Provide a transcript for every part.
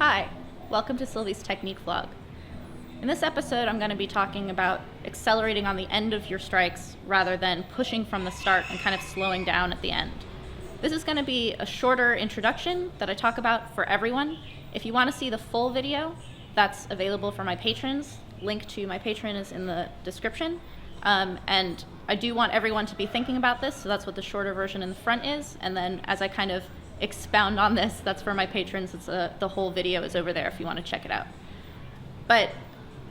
Hi, welcome to Sylvie's Technique Vlog. In this episode, I'm going to be talking about accelerating on the end of your strikes rather than pushing from the start and kind of slowing down at the end. This is going to be a shorter introduction that I talk about for everyone. If you want to see the full video, that's available for my patrons. Link to my Patreon is in the description. And I do want everyone to be thinking about this, so that's what the shorter version in the front is. And then as I kind of expound on this, that's for my patrons. It's the whole video is over there if you want to check it out. But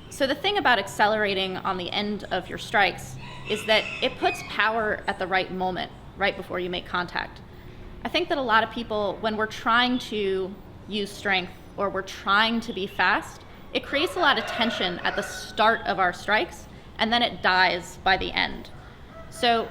so the thing about accelerating on the end of your strikes is that it puts power at the right moment, right before you make contact. I think that a lot of people, when we're trying to use strength or we're trying to be fast, it creates a lot of tension at the start of our strikes, and then it dies by the end. So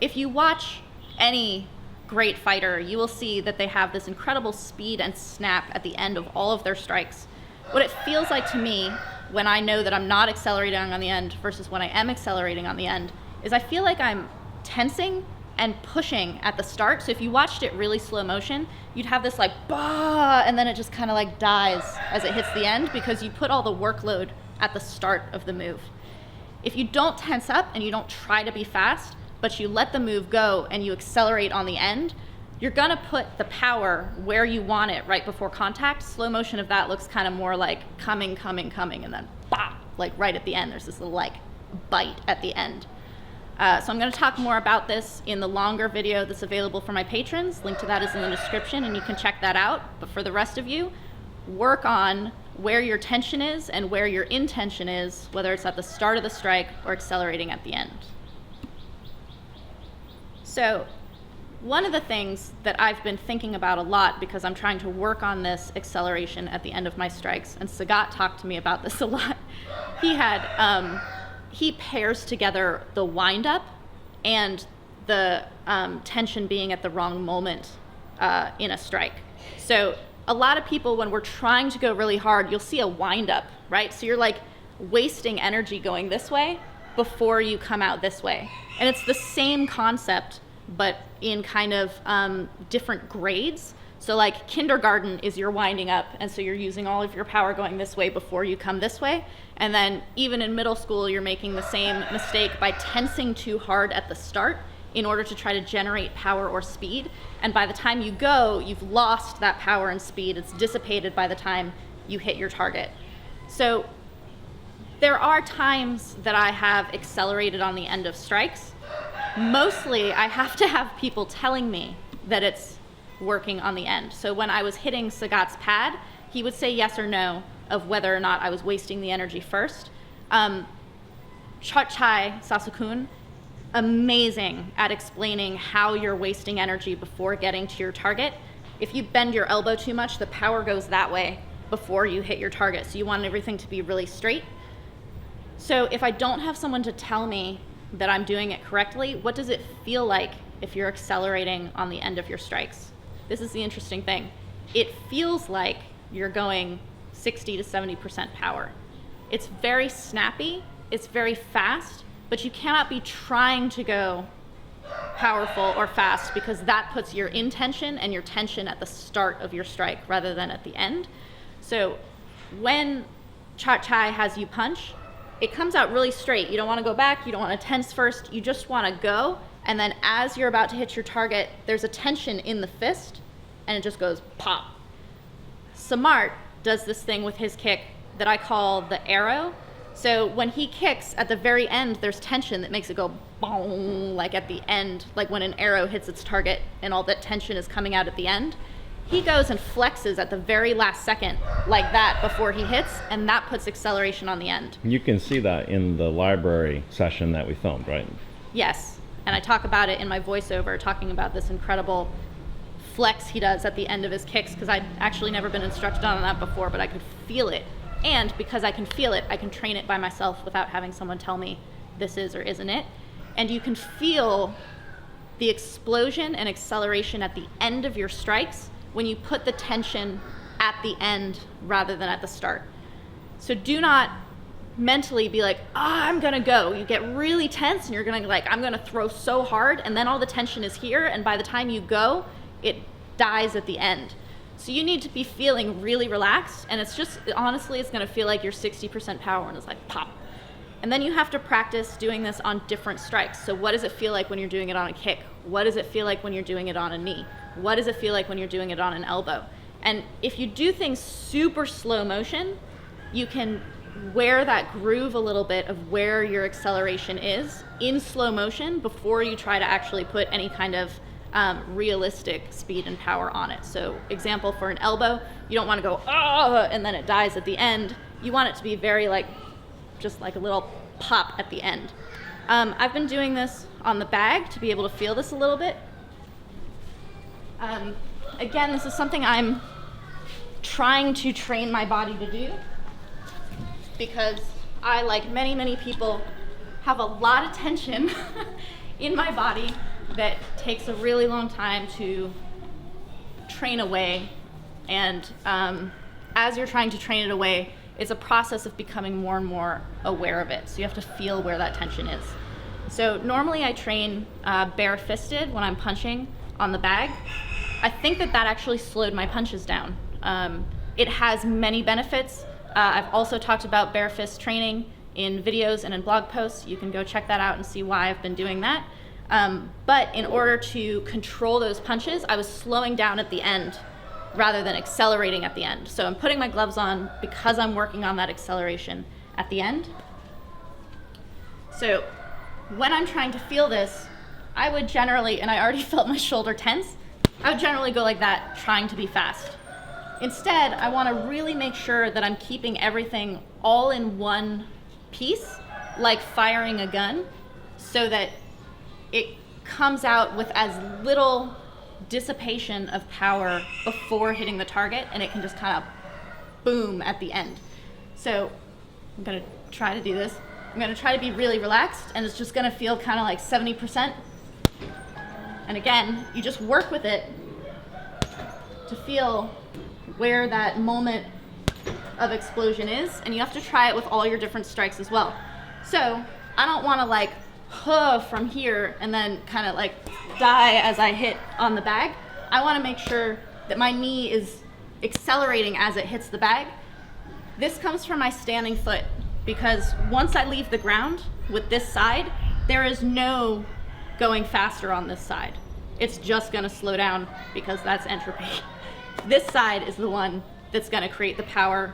if you watch any great fighter, you will see that they have this incredible speed and snap at the end of all of their strikes. What it feels like to me when I know that I'm not accelerating on the end versus when I am accelerating on the end is I feel like I'm tensing and pushing at the start. So if you watched it really slow motion, you'd have this like bah, and then it just kind of like dies as it hits the end because you put all the workload at the start of the move. If you don't tense up and you don't try to be fast, but you let the move go and you accelerate on the end, you're gonna put the power where you want it right before contact. Slow motion of that looks kind of more like coming, and then bah, like right at the end. There's this little like bite at the end. So I'm gonna talk more about this in the longer video that's available for my patrons. Link to that is in the description and you can check that out. But for the rest of you, work on where your tension is and where your intention is, whether it's at the start of the strike or accelerating at the end. So one of the things that I've been thinking about a lot because I'm trying to work on this acceleration at the end of my strikes, and Sagat talked to me about this a lot. He pairs together the wind-up and the tension being at the wrong moment in a strike. So a lot of people, when we're trying to go really hard, you'll see a wind-up, right? So you're like wasting energy going this way before you come out this way. And it's the same concept, but in kind of different grades. So like kindergarten is you're winding up, and so you're using all of your power going this way before you come this way. And then even in middle school, you're making the same mistake by tensing too hard at the start in order to try to generate power or speed. And by the time you go, you've lost that power and speed. It's dissipated by the time you hit your target. So there are times that I have accelerated on the end of strikes. Mostly, I have to have people telling me that it's working on the end. So when I was hitting Sagat's pad, he would say yes or no of whether or not I was wasting the energy first. Chai Sasakun, amazing at explaining how you're wasting energy before getting to your target. If you bend your elbow too much, the power goes that way before you hit your target. So you want everything to be really straight. So if I don't have someone to tell me that I'm doing it correctly, what does it feel like if you're accelerating on the end of your strikes? This is the interesting thing. It feels like you're going 60 to 70% power. It's very snappy, it's very fast, but you cannot be trying to go powerful or fast because that puts your intention and your tension at the start of your strike rather than at the end. So when Chai has you punch, it comes out really straight. You don't want to go back, you don't want to tense first, you just want to go, and then as you're about to hit your target, there's a tension in the fist, and it just goes pop. Samart does this thing with his kick that I call the arrow. So when he kicks, at the very end, there's tension that makes it go boom, like at the end, like when an arrow hits its target and all that tension is coming out at the end. He goes and flexes at the very last second like that before he hits, and that puts acceleration on the end. You can see that in the library session that we filmed, right? Yes, and I talk about it in my voiceover, talking about this incredible flex he does at the end of his kicks, because I'd actually never been instructed on that before, but I could feel it. And because I can feel it, I can train it by myself without having someone tell me this is or isn't it. And you can feel the explosion and acceleration at the end of your strikes when you put the tension at the end rather than at the start. So do not mentally be like, I'm gonna go. You get really tense and you're gonna like, I'm gonna throw so hard, and then all the tension is here, and by the time you go, it dies at the end. So you need to be feeling really relaxed, and it's just, honestly, it's gonna feel like you're 60% power and it's like pop. And then you have to practice doing this on different strikes. So what does it feel like when you're doing it on a kick? What does it feel like when you're doing it on a knee? What does it feel like when you're doing it on an elbow? And if you do things super slow motion, you can wear that groove a little bit of where your acceleration is in slow motion before you try to actually put any kind of realistic speed and power on it. So example, for an elbow, you don't want to go, oh, and then it dies at the end. You want it to be very like, just like a little pop at the end. I've been doing this on the bag to be able to feel this a little bit. Again, this is something I'm trying to train my body to do because I, like many people, have a lot of tension in my body that takes a really long time to train away. And as you're trying to train it away, it's a process of becoming more and more aware of it. So you have to feel where that tension is. So normally I train bare-fisted when I'm punching on the bag. I think that actually slowed my punches down. It has many benefits. I've also talked about bare fist training in videos and in blog posts. You can go check that out and see why I've been doing that. But in order to control those punches, I was slowing down at the end rather than accelerating at the end. So I'm putting my gloves on because I'm working on that acceleration at the end. So when I'm trying to feel this, I would generally, and I already felt my shoulder tense, I would generally go like that, trying to be fast. Instead, I want to really make sure that I'm keeping everything all in one piece, like firing a gun, so that it comes out with as little dissipation of power before hitting the target, and it can just kind of boom at the end. So I'm going to try to do this. I'm going to try to be really relaxed, and it's just going to feel kind of like 70%. And again, you just work with it to feel where that moment of explosion is, and you have to try it with all your different strikes as well. So I don't want to like from here and then kind of like die as I hit on the bag. I want to make sure that my knee is accelerating as it hits the bag. This comes from my standing foot, because once I leave the ground with this side, there is no going faster on this side. It's just going to slow down because that's entropy. This side is the one that's going to create the power,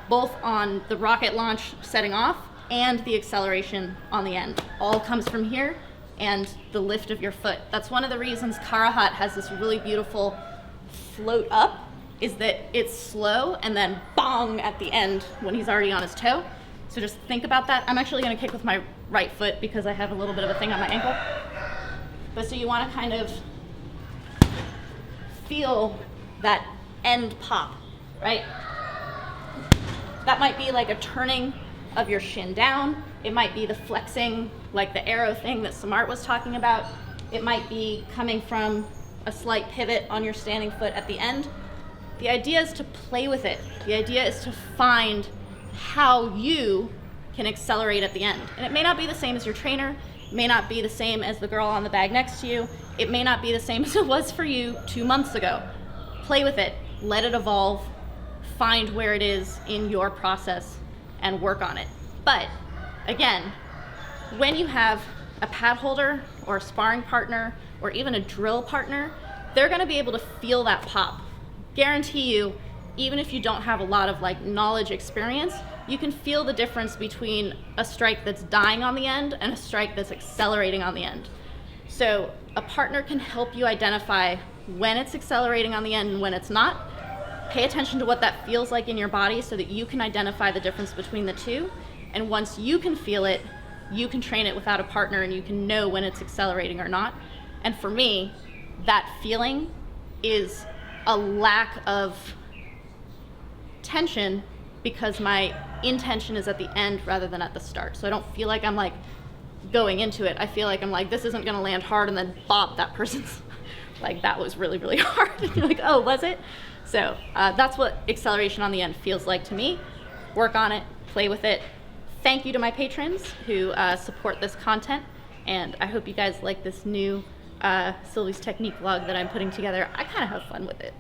both on the rocket launch setting off and the acceleration on the end. All comes from here and the lift of your foot. That's one of the reasons Karahat has this really beautiful float up, is that it's slow and then bong at the end when he's already on his toe. So just think about that. I'm actually going to kick with my right foot because I have a little bit of a thing on my ankle. But so you want to kind of feel that end pop, right? That might be like a turning of your shin down. It might be the flexing, like the arrow thing that Samart was talking about. It might be coming from a slight pivot on your standing foot at the end. The idea is to play with it. The idea is to find how you can accelerate at the end. And it may not be the same as your trainer. It may not be the same as the girl on the bag next to you. It may not be the same as it was for you 2 months ago. Play with it. Let it evolve. Find where it is in your process and work on it. But again, when you have a pad holder or a sparring partner or even a drill partner, they're going to be able to feel that pop. Guarantee you, even if you don't have a lot of like knowledge experience, you can feel the difference between a strike that's dying on the end and a strike that's accelerating on the end. So a partner can help you identify when it's accelerating on the end and when it's not. Pay attention to what that feels like in your body so that you can identify the difference between the two. And once you can feel it, you can train it without a partner and you can know when it's accelerating or not. And for me, that feeling is a lack of tension because my intention is at the end rather than at the start. So I don't feel like I'm like going into it. I feel like I'm like, this isn't gonna land hard, and then bop, that person's like, that was really, really hard. And you're like, oh, was it? So that's what acceleration on the end feels like to me. Work on it, play with it. Thank you to my patrons who support this content, and I hope you guys like this new Sylvie's Technique vlog that I'm putting together. I kind of have fun with it.